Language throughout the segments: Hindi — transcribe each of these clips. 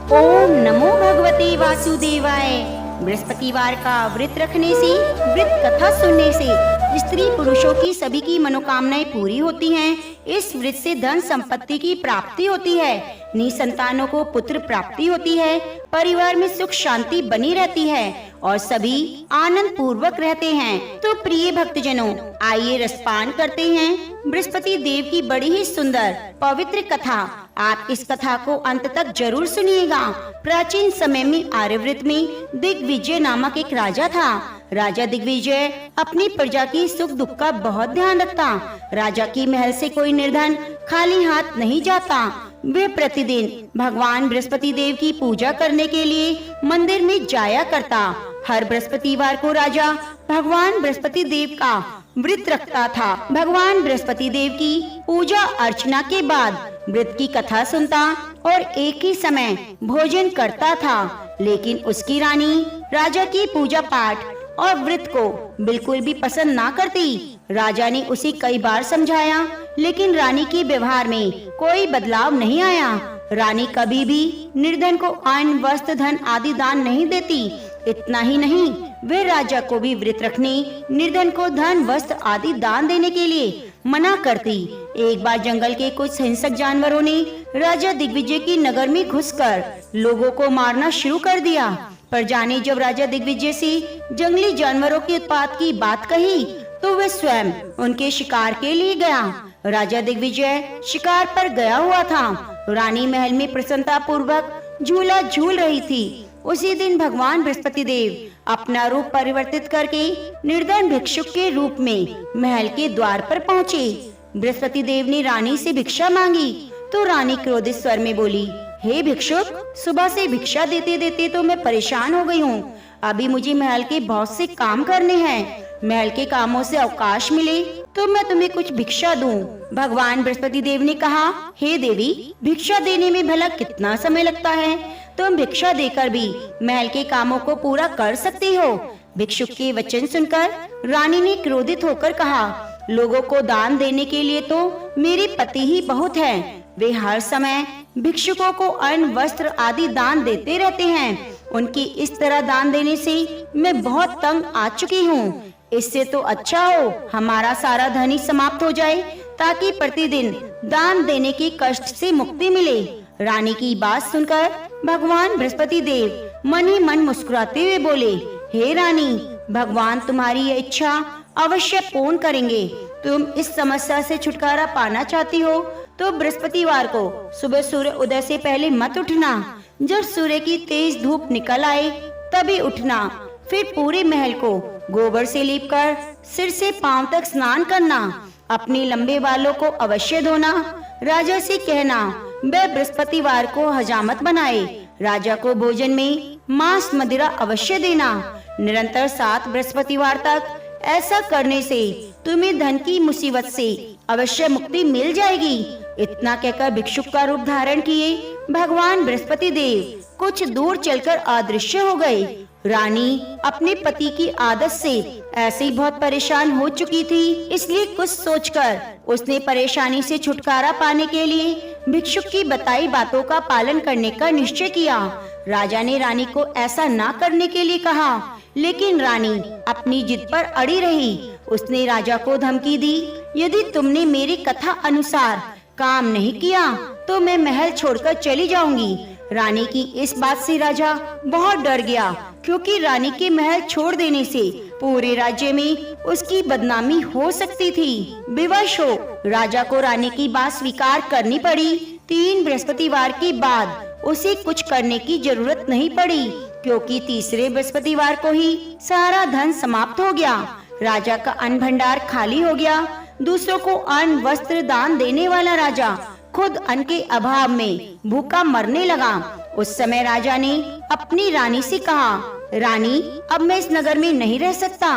ओम नमो भगवते वासुदेवाय। बृहस्पतिवार का व्रत रखने से, व्रत कथा सुनने से स्त्री पुरुषों की सभी की मनोकामनाएं पूरी होती हैं। इस व्रत से धन संपत्ति की प्राप्ति होती है, निसंतानों को पुत्र प्राप्ति होती है, परिवार में सुख शांति बनी रहती है और सभी आनंद पूर्वक रहते हैं। तो प्रिय भक्तजनों, आइए रसपान करते हैं बृहस्पति देव की बड़ी ही सुंदर पवित्र कथा। आप इस कथा को अंत तक जरूर सुनिएगा। प्राचीन समय में आर्यव्रत में दिग्विजय नामक एक राजा था। राजा दिग्विजय अपनी प्रजा की सुख दुख का बहुत ध्यान रखता। राजा की महल से कोई निर्धन खाली हाथ नहीं जाता। वे प्रतिदिन भगवान बृहस्पति देव की पूजा करने के लिए मंदिर में जाया करता। हर बृहस्पतिवार को राजा भगवान बृहस्पति देव का व्रत रखता था। भगवान बृहस्पति देव की पूजा अर्चना के बाद व्रत की कथा सुनता और एक ही समय भोजन करता था। लेकिन उसकी रानी राजा की पूजा पाठ और व्रत को बिल्कुल भी पसंद ना करती। राजा ने उसे कई बार समझाया, लेकिन रानी के व्यवहार में कोई बदलाव नहीं आया। रानी कभी भी निर्धन को अन्न वस्त्र धन आदि दान नहीं देती। इतना ही नहीं, वे राजा को भी व्रत रखने, निर्धन को धन वस्त्र आदि दान देने के लिए मना करती। एक बार जंगल के कुछ हिंसक जानवरों ने राजा दिग्विजय की नगर में घुसकर लोगों को मारना शुरू कर दिया। प्रजा ने जब राजा दिग्विजय से जंगली जानवरों के उत्पात की बात कही, तो वे स्वयं उनके शिकार के लिए गया। राजा दिग्विजय शिकार पर गया हुआ था। रानी महल में प्रसन्नता पूर्वक झूला झूल रही थी। उसी दिन भगवान बृहस्पति देव अपना रूप परिवर्तित करके निर्धन भिक्षुक के रूप में महल के द्वार पर पहुँचे। बृहस्पति देव ने रानी से भिक्षा मांगी, तो रानी क्रोधित स्वर में बोली, हे भिक्षुक, सुबह से भिक्षा देते देते तो मैं परेशान हो गई हूँ। अभी मुझे महल के बहुत से काम करने हैं। महल के कामों से अवकाश मिले तो मैं तुम्हें कुछ भिक्षा दूं। भगवान बृहस्पति देव ने कहा, हे देवी, भिक्षा देने में भला कितना समय लगता है? तुम भिक्षा देकर भी महल के कामों को पूरा कर सकती हो। भिक्षुक के वचन सुनकर रानी ने क्रोधित होकर कहा, लोगों को दान देने के लिए तो मेरे पति ही बहुत हैं। वे हर समय भिक्षुकों को अन्न वस्त्र आदि दान देते रहते हैं। उनकी इस तरह दान देने से मैं बहुत तंग आ चुकी हूँ। इससे तो अच्छा हो हमारा सारा धन ही समाप्त हो जाए, ताकि प्रतिदिन दान देने के कष्ट से मुक्ति मिले। रानी की बात सुनकर भगवान बृहस्पति देव मन ही मन मुस्कुराते हुए बोले, हे रानी, भगवान तुम्हारी यह इच्छा अवश्य पूर्ण करेंगे। तुम इस समस्या से छुटकारा पाना चाहती हो तो बृहस्पतिवार को सुबह सूर्य उदय से पहले मत उठना। जब सूर्य की तेज धूप निकल आए तभी उठना। फिर पूरे महल को गोबर से लीपकर सिर से पांव तक स्नान करना। अपने लंबे बालों को अवश्य धोना। राजा से कहना वह बृहस्पतिवार को हजामत बनाए। राजा को भोजन में मांस मदिरा अवश्य देना। निरंतर 7 बृहस्पतिवार तक ऐसा करने से तुम्हें धन की मुसीबत से अवश्य मुक्ति मिल जाएगी। इतना कहकर भिक्षुक का रूप धारण किए भगवान बृहस्पति देव कुछ दूर चलकर अदृश्य हो गए। रानी अपने पति की आदत से ऐसे ही बहुत परेशान हो चुकी थी, इसलिए कुछ सोचकर उसने परेशानी से छुटकारा पाने के लिए भिक्षुक की बताई बातों का पालन करने का निश्चय किया। राजा ने रानी को ऐसा ना करने के लिए कहा, लेकिन रानी अपनी जिद पर अड़ी रही। उसने राजा को धमकी दी, यदि तुमने मेरी कथा अनुसार काम नहीं किया तो मैं महल छोड़कर चली जाऊंगी। रानी की इस बात से राजा बहुत डर गया, क्योंकि रानी के महल छोड़ देने से पूरे राज्य में उसकी बदनामी हो सकती थी। विवश हो राजा को रानी की बात स्वीकार करनी पड़ी। 3 बृहस्पतिवार के बाद उसे कुछ करने की जरूरत नहीं पड़ी, क्योंकि तीसरे बृहस्पतिवार को ही सारा धन समाप्त हो गया। राजा का अन्न भंडार खाली हो गया। दूसरों को अन्न वस्त्र दान देने वाला राजा खुद अन्न के अभाव में भूखा मरने लगा। उस समय राजा ने अपनी रानी से कहा, रानी, अब मैं इस नगर में नहीं रह सकता।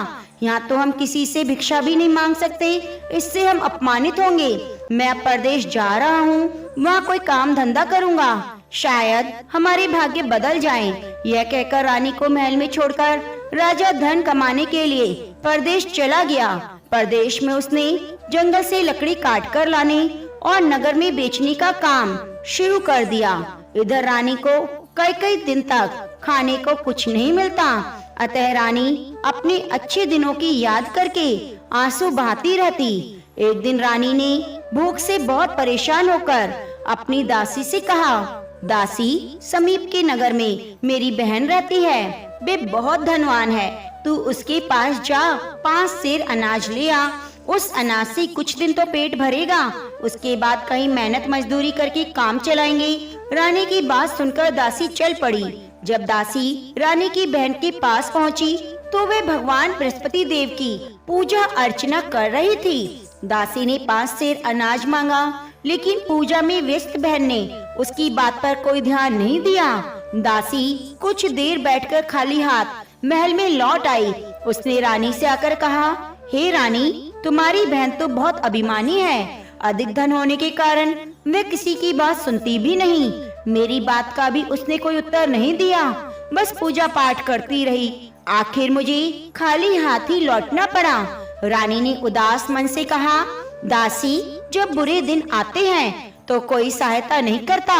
यहाँ तो हम किसी से भिक्षा भी नहीं मांग सकते, इससे हम अपमानित होंगे। मैं अब परदेश जा रहा हूँ, वहाँ कोई काम धंधा करूँगा, शायद हमारे भाग्य बदल जाएं। यह कहकर रानी को महल में छोड़कर राजा धन कमाने के लिए परदेश चला गया। परदेश में उसने जंगल से लकड़ी काट कर लाने और नगर में बेचने का काम शुरू कर दिया। इधर रानी को कई कई दिन तक खाने को कुछ नहीं मिलता। अतः रानी अपने अच्छे दिनों की याद करके आंसू बहाती रहती। एक दिन रानी ने भूख से बहुत परेशान होकर अपनी दासी से कहा, दासी, समीप के नगर में मेरी बहन रहती है, वे बहुत धनवान है, तू उसके पास जा 5 सेर अनाज ले आ। उस अनाज से कुछ दिन तो पेट भरेगा, उसके बाद कहीं मेहनत मजदूरी करके काम चलाएंगे। रानी की बात सुनकर दासी चल पड़ी। जब दासी रानी की बहन के पास पहुंची तो वे भगवान बृहस्पति देव की पूजा अर्चना कर रही थी। दासी ने 5 सेर अनाज मांगा, लेकिन पूजा में व्यस्त बहन ने उसकी बात पर कोई ध्यान नहीं दिया। दासी कुछ देर बैठकर खाली हाथ महल में लौट आई। उसने रानी से आकर कहा, हे रानी, तुम्हारी बहन तो बहुत अभिमानी है। अधिक धन होने के कारण वे किसी की बात सुनती भी नहीं। मेरी बात का भी उसने कोई उत्तर नहीं दिया, बस पूजा पाठ करती रही। आखिर मुझे खाली हाथ ही लौटना पड़ा। रानी ने उदास मन से कहा, दासी, जब बुरे दिन आते हैं तो कोई सहायता नहीं करता,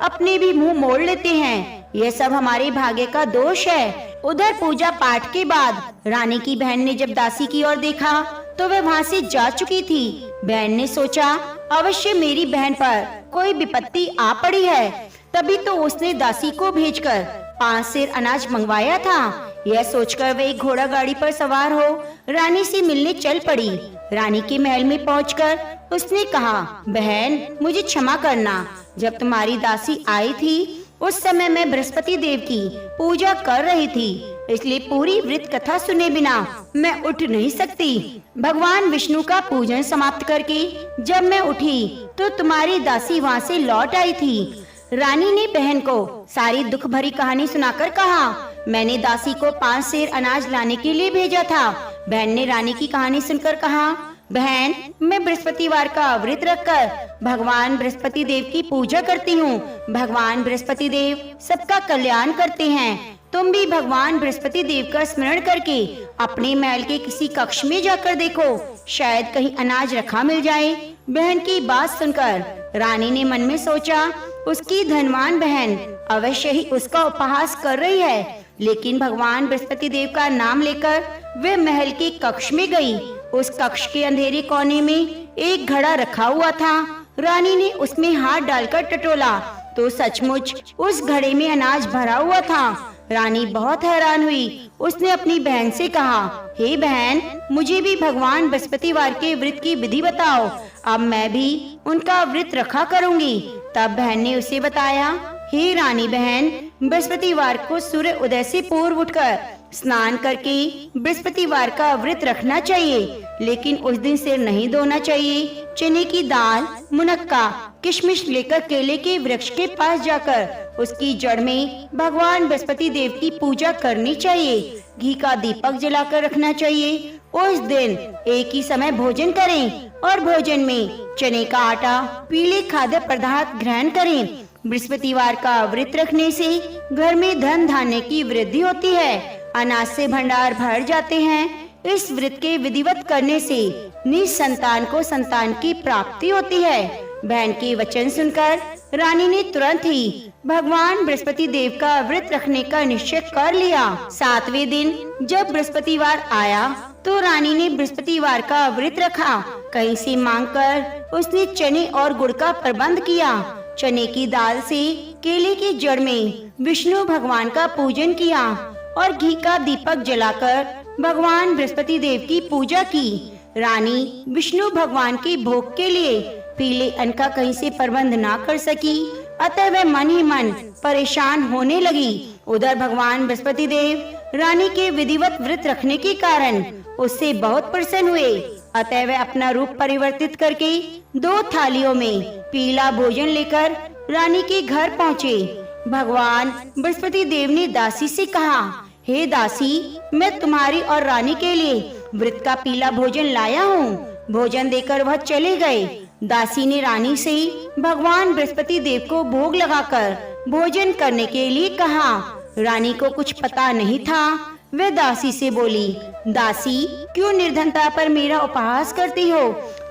अपने भी मुंह मोड़ लेते हैं। यह सब हमारे भाग्य का दोष है। उधर पूजा पाठ के बाद रानी की बहन ने जब दासी की ओर देखा तो वह वहाँ से जा चुकी थी। बहन ने सोचा, अवश्य मेरी बहन पर कोई विपत्ति आ पड़ी है, तभी तो उसने दासी को भेजकर 5 सेर अनाज मंगवाया था। यह सोचकर वे एक घोड़ा गाड़ी पर सवार हो रानी से मिलने चल पड़ी। रानी के महल में पहुंचकर उसने कहा, बहन, मुझे क्षमा करना। जब तुम्हारी दासी आई थी उस समय मैं बृहस्पति देव की पूजा कर रही थी, इसलिए पूरी वृत्त कथा सुने बिना मैं उठ नहीं सकती। भगवान विष्णु का पूजन समाप्त करके जब मैं उठी तो तुम्हारी दासी वहाँ से लौट आई थी। रानी ने बहन को सारी दुख भरी कहानी सुनाकर कहा, मैंने दासी को 5 सेर अनाज लाने के लिए भेजा था। बहन ने रानी की कहानी सुनकर कहा, बहन, मैं बृहस्पतिवार का व्रत रखकर भगवान बृहस्पति देव की पूजा करती हूँ। भगवान बृहस्पति देव सबका कल्याण करते हैं। तुम भी भगवान बृहस्पति देव का स्मरण करके अपने महल के किसी कक्ष में जाकर देखो, शायद कहीं अनाज रखा मिल जाए। बहन की बात सुनकर रानी ने मन में सोचा, उसकी धनवान बहन अवश्य ही उसका उपहास कर रही है। लेकिन भगवान बृहस्पति देव का नाम लेकर वे महल के कक्ष में गई। उस कक्ष के अंधेरे कोने में एक घड़ा रखा हुआ था। रानी ने उसमें हाथ डालकर टटोला तो सचमुच उस घड़े में अनाज भरा हुआ था। रानी बहुत हैरान हुई। उसने अपनी बहन से कहा, हे बहन, मुझे भी भगवान बृहस्पतिवार के व्रत की विधि बताओ, अब मैं भी उनका व्रत रखा करूंगी। तब बहन ने उसे बताया, हे रानी बहन, बृहस्पतिवार को सूर्य उदय से पूर्व उठकर स्नान करके बृहस्पतिवार का व्रत रखना चाहिए, लेकिन उस दिन सिर नहीं धोना चाहिए। चने की दाल, मुनक्का, किशमिश लेकर केले के वृक्ष के पास जाकर उसकी जड़ में भगवान बृहस्पति देव की पूजा करनी चाहिए। घी का दीपक जलाकर रखना चाहिए। उस दिन एक ही समय भोजन करें और भोजन में चने का आटा, पीले खाद्य पदार्थ ग्रहण करें। बृहस्पतिवार का व्रत रखने से घर में धन धान्य की वृद्धि होती है, अनाज से भंडार भर जाते हैं। इस व्रत के विधिवत करने से निसंतान को संतान की प्राप्ति होती है। बहन के वचन सुनकर रानी ने तुरंत ही भगवान बृहस्पति देव का व्रत रखने का निश्चय कर लिया। 7वें दिन जब बृहस्पतिवार आया तो रानी ने बृहस्पतिवार का व्रत रखा। कहीं से मांगकर उसने चने और गुड़ का प्रबंध किया। चने की दाल से केले की जड़ में विष्णु भगवान का पूजन किया और घी का दीपक जलाकर भगवान बृहस्पति देव की पूजा की। रानी विष्णु भगवान के भोग के लिए पीले अन्न का कहीं से प्रबंध ना कर सकी, अतः वह मन ही मन परेशान होने लगी। उधर भगवान बृहस्पति देव रानी के विधिवत व्रत रखने के कारण उससे बहुत प्रसन्न हुए, अतः वह अपना रूप परिवर्तित करके 2 थालियों में पीला भोजन लेकर रानी के घर पहुँचे। भगवान बृहस्पति देव ने दासी से कहा, हे दासी, मैं तुम्हारी और रानी के लिए व्रत का पीला भोजन लाया हूँ। भोजन देकर वह चले गए। दासी ने रानी से भगवान बृहस्पति देव को भोग लगाकर भोजन करने के लिए कहा। रानी को कुछ पता नहीं था। वह दासी से बोली, दासी, क्यों निर्धनता पर मेरा उपहास करती हो?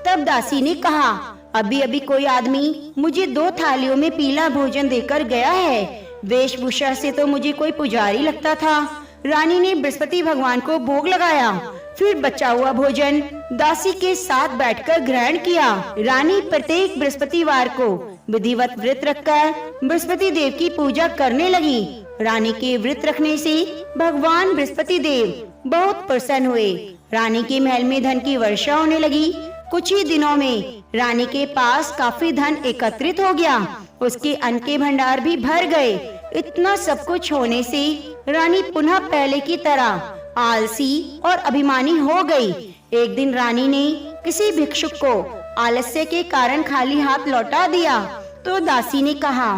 तब दासी ने कहा, अभी अभी कोई आदमी मुझे 2 थालियों में पीला भोजन देकर गया है। वेशभूषा से तो मुझे कोई पुजारी लगता था। रानी ने बृहस्पति भगवान को भोग लगाया, फिर बचा हुआ भोजन दासी के साथ बैठकर ग्रहण किया। रानी प्रत्येक बृहस्पतिवार को विधिवत व्रत रखकर बृहस्पति देव की पूजा करने लगी। रानी के व्रत रखने से भगवान बृहस्पति देव बहुत प्रसन्न हुए। रानी के महल में धन की वर्षा होने लगी। कुछ ही दिनों में रानी के पास काफी धन एकत्रित हो गया। उसके अन्न के भंडार भी भर गए। इतना सब कुछ होने से रानी पुनः पहले की तरह आलसी और अभिमानी हो गई। एक दिन रानी ने किसी भिक्षुक को आलस्य के कारण खाली हाथ लौटा दिया तो दासी ने कहा,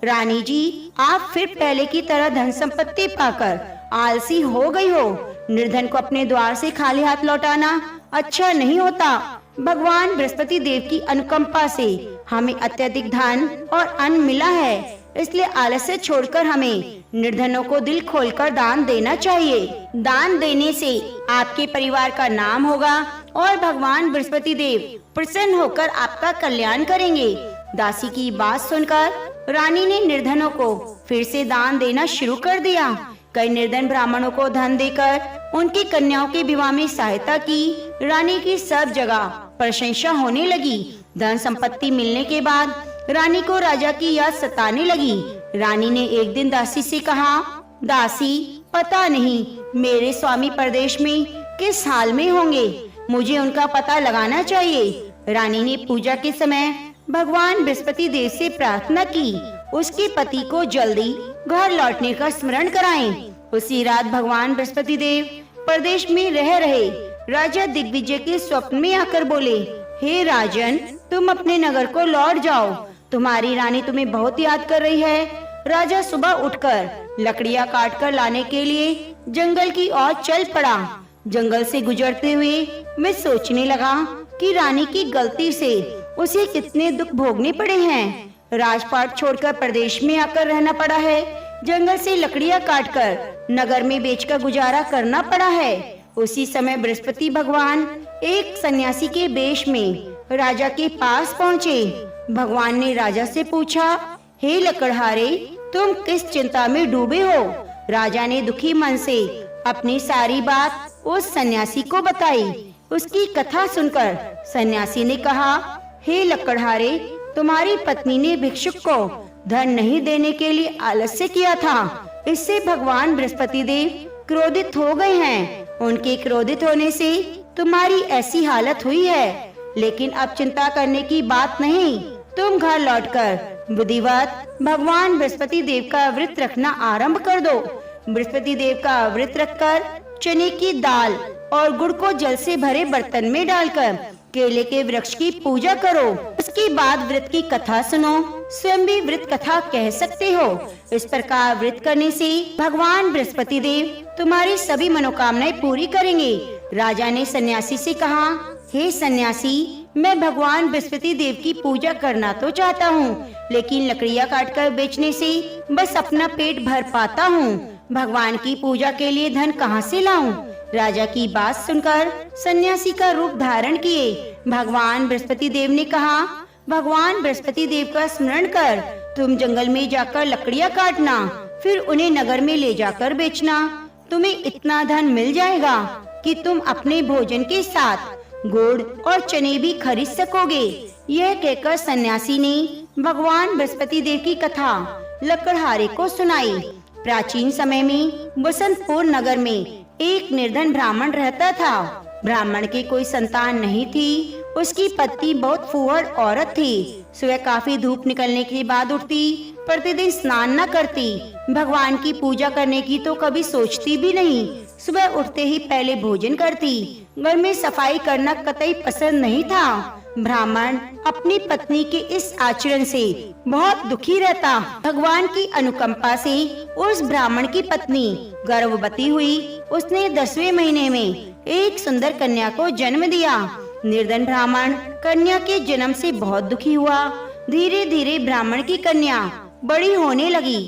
रानी जी, आप फिर पहले की तरह धन संपत्ति पाकर आलसी हो गई हो। निर्धन को अपने द्वार से खाली हाथ लौटाना अच्छा नहीं होता। भगवान बृहस्पति देव की अनुकंपा से हमें अत्यधिक धन और अन्न मिला है, इसलिए आलस्य छोड़कर हमें निर्धनों को दिल खोलकर दान देना चाहिए। दान देने से आपके परिवार का नाम होगा और भगवान बृहस्पति देव प्रसन्न होकर आपका कल्याण करेंगे। दासी की बात सुनकर रानी ने निर्धनों को फिर से दान देना शुरू कर दिया। कई निर्धन ब्राह्मणों को धन देकर उनकी कन्याओं के विवाह में सहायता की। रानी की सब जगह प्रशंसा होने लगी। धन संपत्ति मिलने के बाद रानी को राजा की याद सताने लगी। रानी ने एक दिन दासी से कहा, दासी, पता नहीं मेरे स्वामी परदेश में किस हाल में होंगे, मुझे उनका पता लगाना चाहिए। रानी ने पूजा के समय भगवान बृहस्पति देव से प्रार्थना की उसके पति को जल्दी घर लौटने का स्मरण कराएं। उसी रात भगवान बृहस्पति देव प्रदेश में रह रहे राजा दिग्विजय के स्वप्न में आकर बोले, हे राजन, तुम अपने नगर को लौट जाओ, तुम्हारी रानी तुम्हें बहुत याद कर रही है। राजा सुबह उठकर लकड़ियां काट कर लाने के लिए जंगल की ओर चल पड़ा। जंगल से गुजरते हुए मैं सोचने लगा कि रानी की गलती से उसे कितने दुख भोगने पड़े हैं। राजपाट छोड़कर प्रदेश में आकर रहना पड़ा है। जंगल से लकड़ियां काटकर नगर में बेचकर गुजारा करना पड़ा है। उसी समय बृहस्पति भगवान एक सन्यासी के वेश में राजा के पास पहुँचे। भगवान ने राजा से पूछा, हे लकड़हारे, तुम किस चिंता में डूबे हो? राजा ने दुखी मन से अपनी सारी बात उस सन्यासी को बताई। उसकी कथा सुनकर सन्यासी ने कहा, हे लकड़हारे, तुम्हारी पत्नी ने भिक्षुक को धन नहीं देने के लिए आलस्य किया था। इससे भगवान बृहस्पति देव क्रोधित हो गए हैं। उनके क्रोधित होने से तुम्हारी ऐसी हालत हुई है। लेकिन अब चिंता करने की बात नहीं, तुम घर लौटकर विधिवत भगवान बृहस्पति देव का व्रत रखना आरंभ कर दो। बृहस्पति देव का व्रत रखकर चने की दाल और गुड़ को जल से भरे बर्तन में डालकर केले के वृक्ष की पूजा करो। उसके बाद व्रत की कथा सुनो। स्वयं भी व्रत कथा कह सकते हो। इस प्रकार व्रत करने से भगवान बृहस्पति देव तुम्हारी सभी मनोकामनाएं पूरी करेंगे। राजा ने सन्यासी से कहा, हे सन्यासी, मैं भगवान बृहस्पति देव की पूजा करना तो चाहता हूँ, लेकिन लकड़ियाँ काटकर बेचने से बस अपना पेट भर पाता हूँ। भगवान की पूजा के लिए धन कहाँ से लाऊं? राजा की बात सुनकर सन्यासी का रूप धारण किए भगवान बृहस्पति देव ने कहा, भगवान बृहस्पति देव का स्मरण कर तुम जंगल में जाकर लकड़ियाँ काटना, फिर उन्हें नगर में ले जाकर बेचना। तुम्हें इतना धन मिल जाएगा कि तुम अपने भोजन के साथ गुड़ और चने भी खरीद सकोगे। यह कहकर सन्यासी ने भगवान बृहस्पति देव की कथा लकड़हारे को सुनाई। प्राचीन समय में बसंतपुर नगर में एक निर्धन ब्राह्मण रहता था। ब्राह्मण की कोई संतान नहीं थी। उसकी पत्नी बहुत फूहड़ औरत थी। सुबह काफी धूप निकलने के बाद उठती, प्रतिदिन स्नान न करती, भगवान की पूजा करने की तो कभी सोचती भी नहीं। सुबह उठते ही पहले भोजन करती। घर में सफाई करना कतई पसंद नहीं था। ब्राह्मण अपनी पत्नी के इस आचरण से बहुत दुखी रहता। भगवान की अनुकंपा से उस ब्राह्मण की पत्नी गर्भवती हुई। उसने 10वें महीने में एक सुंदर कन्या को जन्म दिया। निर्धन ब्राह्मण कन्या के जन्म से बहुत दुखी हुआ। धीरे धीरे ब्राह्मण की कन्या बड़ी होने लगी।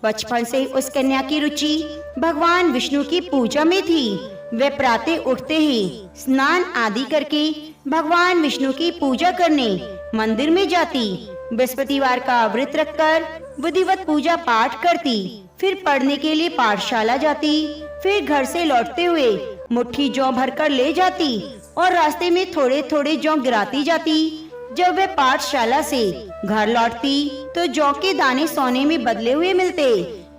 बचपन से उस कन्या की रुचि भगवान विष्णु की पूजा में थी। वे प्रातः उठते ही स्नान आदि करके भगवान विष्णु की पूजा करने मंदिर में जाती। बृहस्पतिवार का व्रत रखकर विधिवत पूजा पाठ करती, फिर पढ़ने के लिए पाठशाला जाती, फिर घर से लौटते हुए मुट्ठी जौ भरकर ले जाती और रास्ते में थोड़े थोड़े जौ गिराती जाती। जब वह पाठशाला से घर लौटती तो जौ के दाने सोने में बदले हुए मिलते।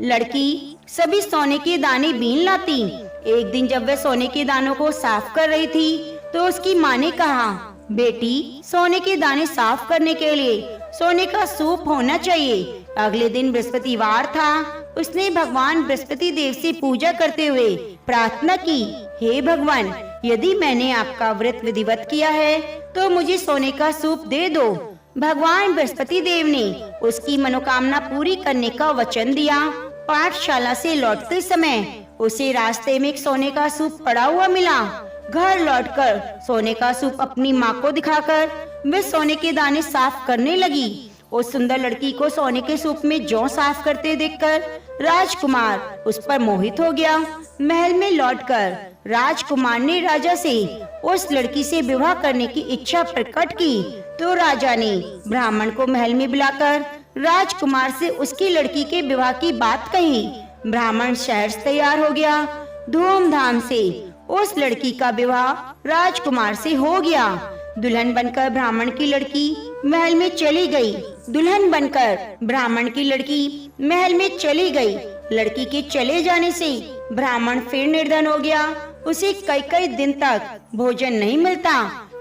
लड़की सभी सोने के दाने बीन लाती। एक दिन जब वह सोने के दानों को साफ कर रही थी तो उसकी माँ ने कहा, बेटी, सोने के दाने साफ करने के लिए सोने का सूप होना चाहिए। अगले दिन बृहस्पतिवार था। उसने भगवान बृहस्पति देव से पूजा करते हुए प्रार्थना की, हे भगवान, यदि मैंने आपका व्रत विधिवत किया है तो मुझे सोने का सूप दे दो। भगवान बृहस्पति देव ने उसकी मनोकामना पूरी करने का वचन दिया। पाठशाला से लौटते समय उसे रास्ते में एक सोने का सूप पड़ा हुआ मिला। घर लौटकर सोने का सूप अपनी माँ को दिखाकर वह सोने के दाने साफ करने लगी। उस सुंदर लड़की को सोने के सूप में जौ साफ करते देखकर राजकुमार उस पर मोहित हो गया। महल में लौटकर राजकुमार ने राजा से उस लड़की से विवाह करने की इच्छा प्रकट की तो राजा ने ब्राह्मण को महल में बुलाकर राजकुमार से उसकी लड़की के विवाह की बात कही। ब्राह्मण शहर से तैयार हो गया। धूमधाम से उस लड़की का विवाह राजकुमार से हो गया। दुल्हन बनकर ब्राह्मण की लड़की महल में चली गई। दुल्हन बनकर ब्राह्मण की लड़की महल में चली गई। लड़की के चले जाने से ब्राह्मण फिर निर्धन हो गया। उसे कई कई दिन तक भोजन नहीं मिलता।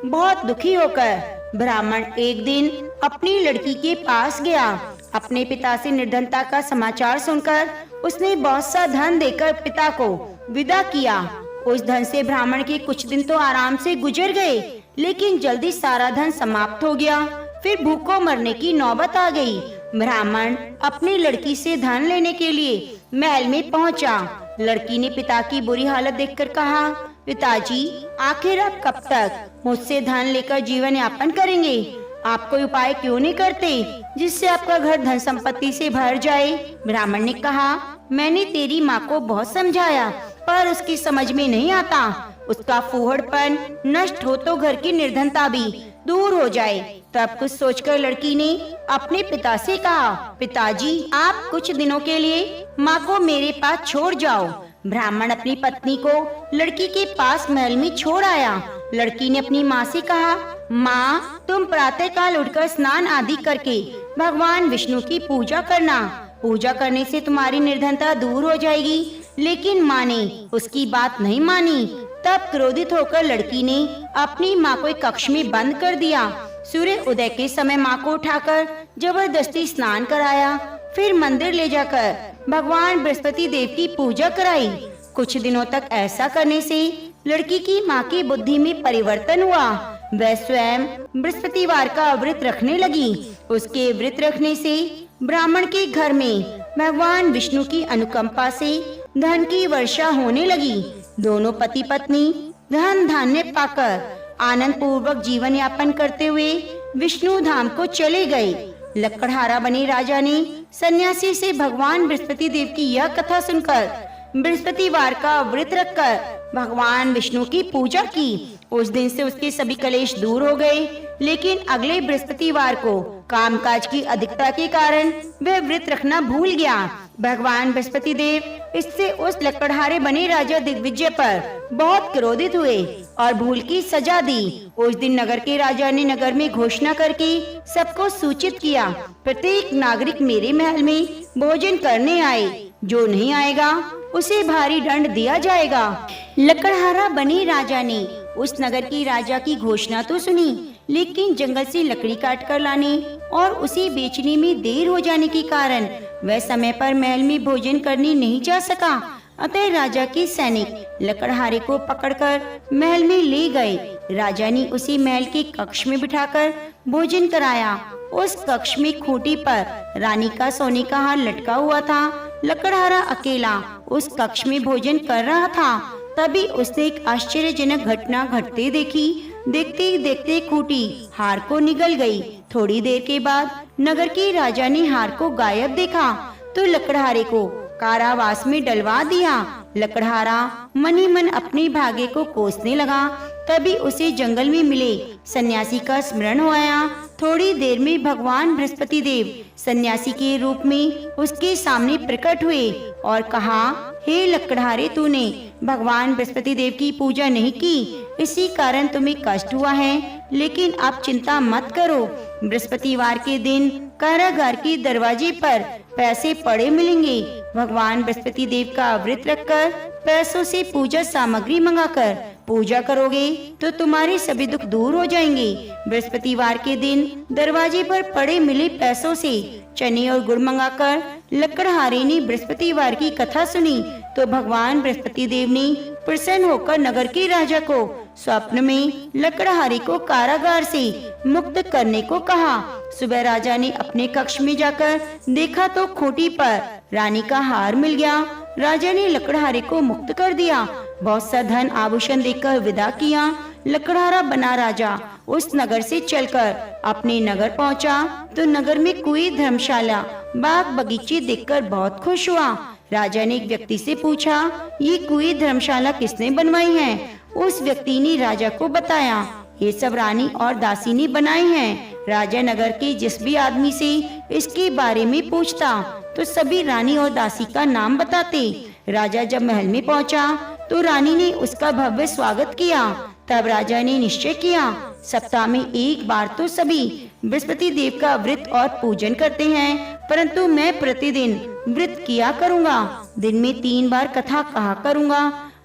बहुत दुखी होकर ब्राह्मण एक दिन अपनी लड़की के पास गया। अपने पिता से निर्धनता का समाचार सुनकर उसने बहुत सा धन देकर पिता को विदा किया। उस धन से ब्राह्मण के कुछ दिन तो आराम से गुजर गए, लेकिन जल्दी सारा धन समाप्त हो गया। फिर भूखों मरने की नौबत आ गई। ब्राह्मण अपनी लड़की से धन लेने के लिए महल में पहुंचा। लड़की ने पिता की बुरी हालत देखकर कहा, पिताजी, आखिर आप कब तक मुझसे धन लेकर जीवन यापन करेंगे? आप कोई उपाय क्यों नहीं करते जिससे आपका घर धन संपत्ति से भर जाए? ब्राह्मण ने कहा, मैंने तेरी माँ को बहुत समझाया पर उसकी समझ में नहीं आता। उसका फूहड़पन नष्ट हो तो घर की निर्धनता भी दूर हो जाए। तब कुछ सोचकर लड़की ने अपने पिता से कहा, पिताजी, आप कुछ दिनों के लिए माँ को मेरे पास छोड़ जाओ। ब्राह्मण अपनी पत्नी को लड़की के पास महल में छोड़ आया। लड़की ने अपनी माँ से कहा, माँ, तुम प्रातः काल उठकर स्नान आदि करके भगवान विष्णु की पूजा करना। पूजा करने से तुम्हारी निर्धनता दूर हो जाएगी। लेकिन माँ ने उसकी बात नहीं मानी। तब क्रोधित होकर लड़की ने अपनी माँ को एक कक्ष में बंद कर दिया। सूर्य उदय के समय माँ को उठाकर जबरदस्ती स्नान कराया। फिर मंदिर ले जाकर भगवान बृहस्पति देव की पूजा कराई। कुछ दिनों तक ऐसा करने से लड़की की माँ की बुद्धि में परिवर्तन हुआ। वह स्वयं बृहस्पतिवार का व्रत रखने लगी। उसके व्रत रखने से ब्राह्मण के घर में भगवान विष्णु की अनुकंपा से धन की वर्षा होने लगी। दोनों पति पत्नी धन धान्य पाकर आनंद पूर्वक जीवन यापन करते हुए विष्णु धाम को चले गए। लकड़हारा बने राजा ने सन्यासी से भगवान बृहस्पति देव की यह कथा सुनकर बृहस्पतिवार का व्रत रखकर भगवान विष्णु की पूजा की। उस दिन से उसके सभी कलेश दूर हो गए। लेकिन अगले बृहस्पतिवार को कामकाज की अधिकता के कारण वह व्रत रखना भूल गया। भगवान बृहस्पति देव इससे उस लकड़हारे बने राजा दिग्विजय पर बहुत क्रोधित हुए और भूल की सजा दी। उस दिन नगर के राजा ने नगर में घोषणा करके सबको सूचित किया, प्रत्येक नागरिक मेरे महल में भोजन करने आए। जो नहीं आएगा उसे भारी दंड दिया जाएगा। लकड़हारा बने राजा ने उस नगर की राजा की घोषणा तो सुनी, लेकिन जंगल से लकड़ी काट कर लाने और उसे बेचने में देर हो जाने के कारण वह समय पर महल में भोजन करने नहीं जा सका। अतः राजा के सैनिक लकड़हारे को पकड़कर महल में ले गए। राजा ने उसे महल के कक्ष में बिठाकर भोजन कराया। उस कक्ष में खूंटी पर रानी का सोने का हार लटका हुआ था। लकड़हारा अकेला उस कक्ष में भोजन कर रहा था। तभी उसने एक आश्चर्यजनक घटना घटते देखी। देखते ही देखते खूंटी हार को निगल गई। थोड़ी देर के बाद नगर के राजा ने हार को गायब देखा तो लकड़हारे को कारावास में डलवा दिया। लकड़हारा मन ही मन अपने भाग्य को कोसने लगा। तभी उसे जंगल में मिले सन्यासी का स्मरण हो आया। थोड़ी देर में भगवान बृहस्पति देव सन्यासी के रूप में उसके सामने प्रकट हुए और कहा, हे लकड़हारे, तूने भगवान बृहस्पति देव की पूजा नहीं की, इसी कारण तुम्हें कष्ट हुआ है। लेकिन अब चिंता मत करो, बृहस्पतिवार के दिन कारागार के दरवाजे पर पैसे पड़े मिलेंगे। भगवान बृहस्पति देव का व्रत रखकर पैसों से पूजा सामग्री मंगाकर पूजा करोगे तो तुम्हारे सभी दुख दूर हो जाएंगे। बृहस्पतिवार के दिन दरवाजे पर पड़े मिले पैसों से चने और गुड़ मंगाकर लकड़हारे ने बृहस्पतिवार की कथा सुनी तो भगवान बृहस्पति देव ने प्रसन्न होकर नगर के राजा को स्वप्न में लकड़हारे को कारागार से मुक्त करने को कहा। सुबह राजा ने अपने कक्ष में जाकर देखा तो खूंटी पर रानी का हार मिल गया। राजा ने लकड़हारे को मुक्त कर दिया, बहुत सा धन आभूषण देकर विदा किया। लकड़हारा बना राजा उस नगर से चलकर अपने नगर पहुंचा तो नगर में कुएं, धर्मशाला, बाग बगीचे देखकर बहुत खुश हुआ। राजा ने एक व्यक्ति से पूछा, ये कुएं, धर्मशाला किसने बनवाई है? उस व्यक्ति ने राजा को बताया, ये सब रानी और दासी ने बनाई हैं। राजा नगर के जिस भी आदमी से इसके बारे में पूछता तो सभी रानी और दासी का नाम बताते। राजा जब महल में पहुंचा तो रानी ने उसका भव्य स्वागत किया। तब राजा ने निश्चय किया, सप्ताह में एक बार तो सभी बृहस्पति देव का व्रत और पूजन करते हैं, परंतु मैं प्रतिदिन व्रत किया करूँगा, दिन में 3 बार कथा कहा करूँगा।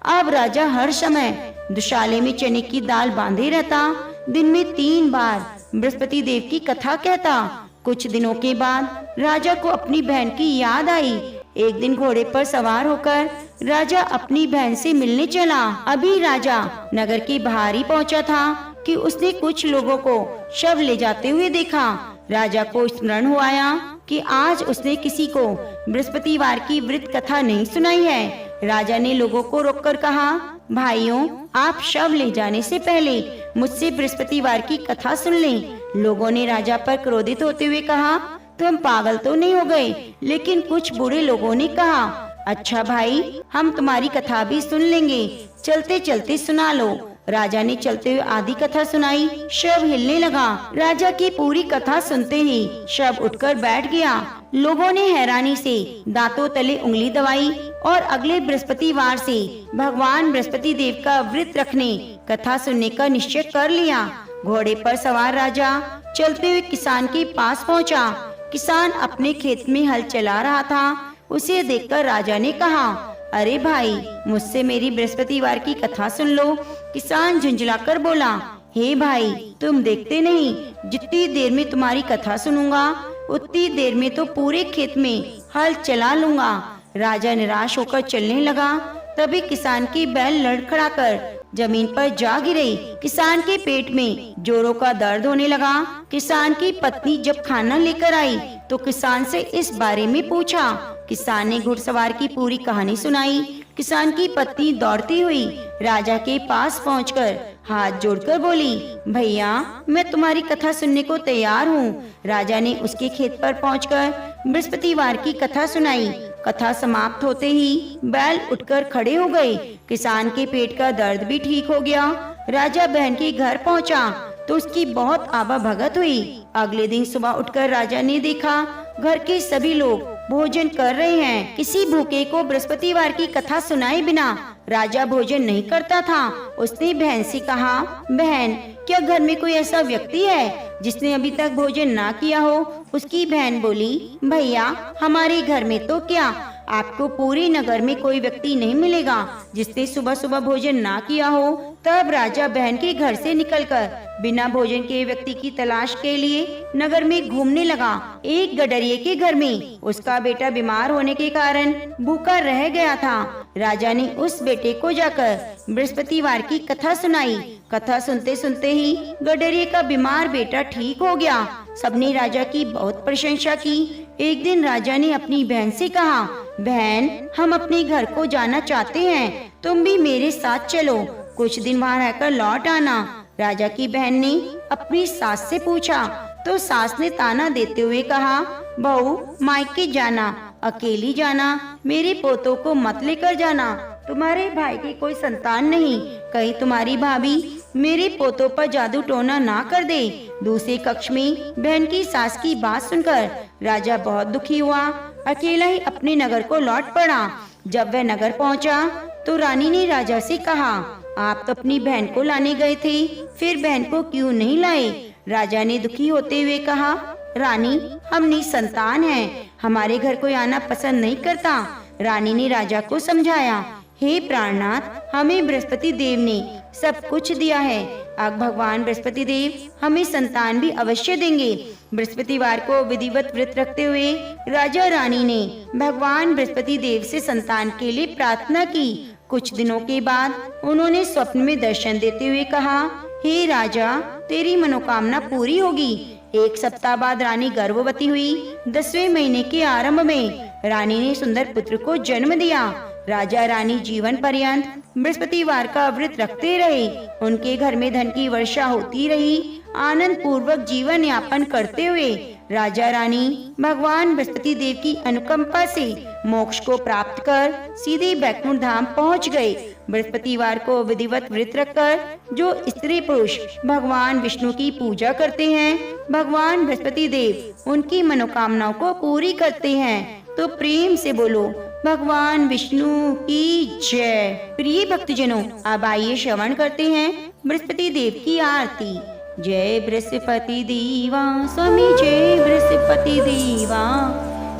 अब राजा हर समय दुशाले में चने की दाल बांधे रहता, दिन में 3 बार बृहस्पति देव की कथा कहता। कुछ दिनों के बाद राजा को अपनी बहन की याद आई। एक दिन घोड़े पर सवार होकर राजा अपनी बहन से मिलने चला। अभी राजा नगर के बाहर ही पहुंचा था कि उसने कुछ लोगों को शव ले जाते हुए देखा। राजा को स्मरण हो आया कि आज उसने किसी को बृहस्पतिवार की व्रत कथा नहीं सुनाई है। राजा ने लोगों को रोककर कहा, भाइयों, आप शव ले जाने से पहले मुझसे बृहस्पतिवार की कथा सुन लें। लोगों ने राजा पर क्रोधित होते हुए कहा, तुम पागल तो नहीं हो गए? लेकिन कुछ बुरे लोगों ने कहा, अच्छा भाई, हम तुम्हारी कथा भी सुन लेंगे, चलते चलते सुना लो। राजा ने चलते हुए आधी कथा सुनाई। शव हिलने लगा। राजा की पूरी कथा सुनते ही शव उठकर बैठ गया। लोगों ने हैरानी से दांतों तले उंगली दबाई और अगले बृहस्पतिवार से भगवान बृहस्पति देव का व्रत रखने, कथा सुनने का निश्चय कर लिया। घोड़े पर सवार राजा चलते हुए किसान के पास पहुंचा। किसान अपने खेत में हल चला रहा था। उसे देखकर राजा ने कहा, अरे भाई, मुझसे मेरी बृहस्पतिवार की कथा सुन लो। किसान झुंझलाकर बोला, हे भाई, तुम देखते नहीं, जितनी देर में तुम्हारी कथा सुनूंगा उतनी देर में तो पूरे खेत में हल चला लूंगा। राजा निराश होकर चलने लगा। तभी किसान की बैल लड़खड़ाकर जमीन पर जा गिरे। किसान के पेट में जोरों का दर्द होने लगा। किसान की पत्नी जब खाना लेकर आई तो किसान से इस बारे में पूछा। किसान ने घुड़सवार की पूरी कहानी सुनाई। किसान की पत्नी दौड़ती हुई राजा के पास पहुंचकर हाथ जोड़कर बोली, भैया, मैं तुम्हारी कथा सुनने को तैयार हूँ। राजा ने उसके खेत पर पहुंचकर बृहस्पतिवार की कथा सुनाई। कथा समाप्त होते ही बैल उठकर खड़े हो गए। किसान के पेट का दर्द भी ठीक हो गया। राजा बहन के घर पहुंचा तो उसकी बहुत आवा भगत हुई। अगले दिन सुबह उठकर राजा ने देखा घर के सभी लोग भोजन कर रहे हैं। किसी भूखे को बृहस्पतिवार की कथा सुनाए बिना राजा भोजन नहीं करता था। उसने बहन से कहा, बहन, क्या घर में कोई ऐसा व्यक्ति है जिसने अभी तक भोजन ना किया हो? उसकी बहन बोली, भैया, हमारे घर में तो क्या, आपको पूरे नगर में कोई व्यक्ति नहीं मिलेगा जिसने सुबह सुबह भोजन ना किया हो। तब राजा बहन के घर से निकलकर बिना भोजन के व्यक्ति की तलाश के लिए नगर में घूमने लगा। एक गडरिये के घर में उसका बेटा बीमार होने के कारण भूखा रह गया था। राजा ने उस बेटे को जाकर बृहस्पतिवार की कथा सुनाई। कथा सुनते सुनते ही गडरिये का बीमार बेटा ठीक हो गया। सबने राजा की बहुत प्रशंसा की। एक दिन राजा ने अपनी बहन से कहा, बहन, हम अपने घर को जाना चाहते हैं, तुम भी मेरे साथ चलो, कुछ दिन वहाँ रहकर लौट आना। राजा की बहन ने अपनी सास से पूछा तो सास ने ताना देते हुए कहा, बहू, मायके जाना, अकेली जाना, मेरे पोतों को मत लेकर जाना। तुम्हारे भाई की कोई संतान नहीं, कहीं तुम्हारी भाभी मेरे पोतों पर जादू टोना ना कर दे। दूसरे कक्ष में बहन की सास की बात सुनकर राजा बहुत दुखी हुआ, अकेला ही अपने नगर को लौट पड़ा। जब वह नगर पहुंचा तो रानी ने राजा से कहा, आप तो अपनी बहन को लाने गए थे, फिर बहन को क्यों नहीं लाए? राजा ने दुखी होते हुए कहा, रानी हम निसंतान हैं, हमारे घर कोई आना पसंद नहीं करता। रानी ने राजा को समझाया, हे प्राणनाथ, हमें बृहस्पति देव ने सब कुछ दिया है, अब भगवान बृहस्पति देव हमें संतान भी अवश्य देंगे। बृहस्पतिवार को विधिवत व्रत रखते हुए राजा रानी ने भगवान बृहस्पति देव से संतान के लिए प्रार्थना की। कुछ दिनों के बाद उन्होंने स्वप्न में दर्शन देते हुए कहा, हे राजा, तेरी मनोकामना पूरी होगी। एक सप्ताह बाद रानी गर्भवती हुई। 10वें महीने के आरंभ में रानी ने सुंदर पुत्र को जन्म दिया। राजा रानी जीवन पर्यंत बृहस्पतिवार का व्रत रखते रहे। उनके घर में धन की वर्षा होती रही। आनंद पूर्वक जीवन यापन करते हुए राजा रानी भगवान बृहस्पति देव की अनुकंपा से मोक्ष को प्राप्त कर सीधे बैकुंठ धाम पहुंच गए। बृहस्पतिवार को विधिवत व्रत रखकर जो स्त्री पुरुष भगवान विष्णु की पूजा करते हैं, भगवान बृहस्पति देव उनकी मनोकामनाओं को पूरी करते हैं। तो प्रेम से बोलो, भगवान विष्णु की जय। प्रिय भक्तजनों, अब आइए श्रवण करते हैं बृहस्पति देव की आरती। जय बृहस्पति देवा स्वामी, जय बृहस्पति देवा,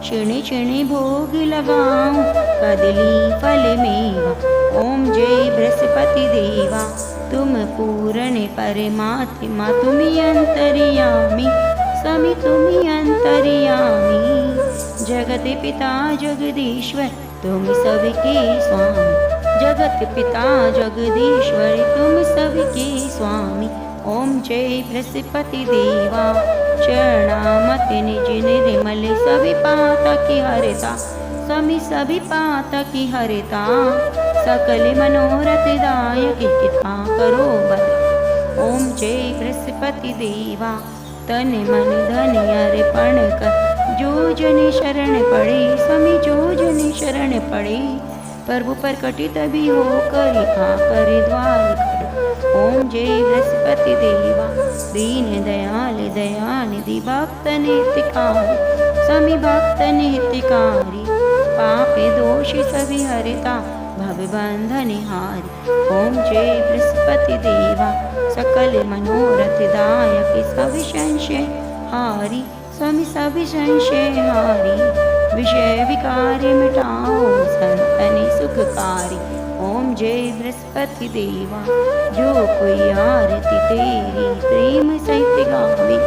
क्षण क्षण भोग लगाऊं कदली फल मेवा। ओम जय बृहस्पति देवा, तुम पूर्ण परमात्मा, तुम्ही अंतर्यामी स्वामी, तुम्ही अंतर्यामी। जगत पिता जगदीश्वर, तुम सबके स्वामी, जगत पिता जगदीश्वर, तुम सबके स्वामी। ओम जय बृहस्पति देवा, चरणामत निज निर्मल, सभी पातक की हरता स्वामी, सभी पातक की हरता। सकल मनोरथ दायक कृपा करो बद। ओम जय बृहस्पति देवा, तन मन धन अर्पण कर, जो जन शरण पड़े स्वामी, जो जन शरण पड़े, प्रभु पर कटित भी हो कर आकर द्वार कर। ओम जय बृहस्पति देवा, दीन दयाल दयानिधि, भक्त नित्यकारी स्वामी, भक्त नित्यकारी। पाप दोष सभी हरता, भव बंधन हारी। ओम जय बृहस्पति देवा, सकल मनोरथ दायक, सभी संशय हारी स्वामी, सभी संशय हारी। विषय विकार मिटाओ संतन सुखकारी। ओम जय बृहस्पति देवा, जो कोई आरती तेरी प्रेम सहित गावे,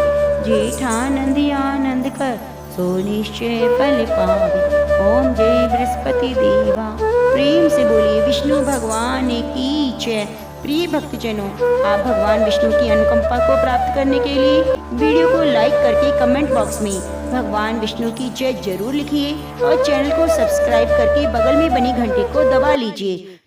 जेठानंद आनंद कर सो निश्चय फल पावे। ओम जय बृहस्पति देवा, प्रेम से बोलिए विष्णु भगवान की जय। प्रिय भक्तजनों, आप भगवान विष्णु की अनुकंपा को प्राप्त करने के लिए वीडियो को लाइक करके कमेंट बॉक्स में भगवान विष्णु की जय जरूर लिखिए और चैनल को सब्सक्राइब करके बगल में बनी घंटी को दबा लीजिए